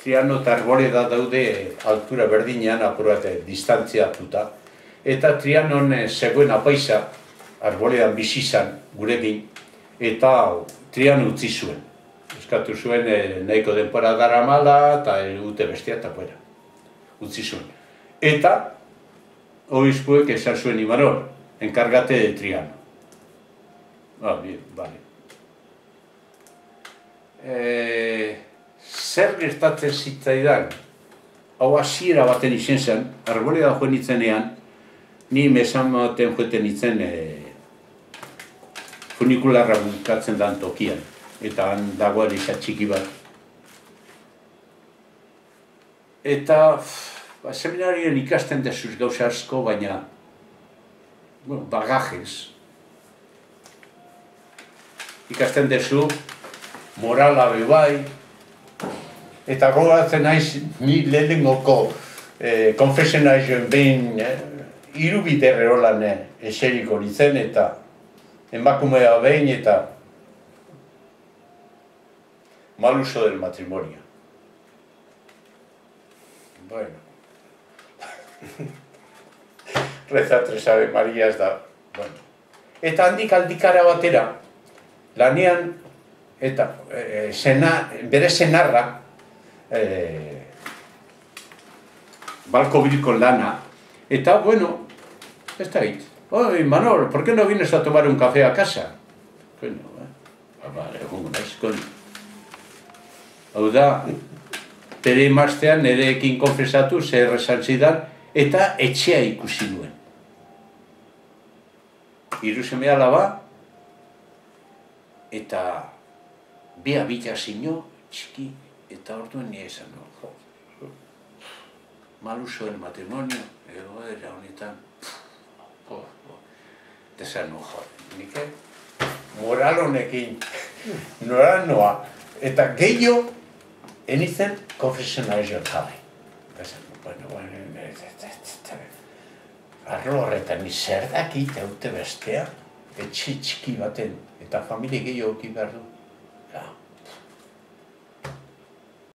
Triano eta Arboleda daude altura berdinean, apur bat distantziatuta. Eta Trianon zegoen apaiza, Arboledan bizi izan gurekin, eta Triano utzi zuen. Eskatu zuen nahiko denpora daramala eta ute bestia eta buena. Utzi zuen. Eta obispuek esan zuen Imanol, enkargate de Triano. Bien, vale. Zer gertatzen zitzaidan, hau hasiera baten izen zen, Arboleda joan nitzenean, ni mesan baten joeten nitzen funikularra bukatzen dan tokian, eta han dagoen izan txiki bat. Eta seminarien ikasten dezuz gauza asko, baina bagajez. Ikasten dezu, morala bebai, eta gogoratzen naiz, ni lehenengoko konfesionazioen behin hirubider erolan eseriko nintzen, eta emakumea behin eta mal uso del matrimonio. Bueno. Reza tres Ave Marías da. Bueno. Eta handik aldikara batera, lanean, eta bere senarra, balko bilko lana, eta, bueno, ez da hit. Oye, Manol, ¿por qué no vienes a tomar un café a casa? Bueno, vale, egun naiz, koño. Hau da, bere emaztean nereekin konfesatu zer esan zidan, eta etxea ikusi duen. Hiru seme alaba, eta bi habitazio txiki, eta orduan nire esan, mal uso del matrimonio, egoera honetan, eta esan, nik moral honekin, nora noa, eta gehiago, enitzen konfesionalizioan jabe. Arlo horretan, zer dakit haute bestea, etxe txiki baten, eta familie gehiago behar du.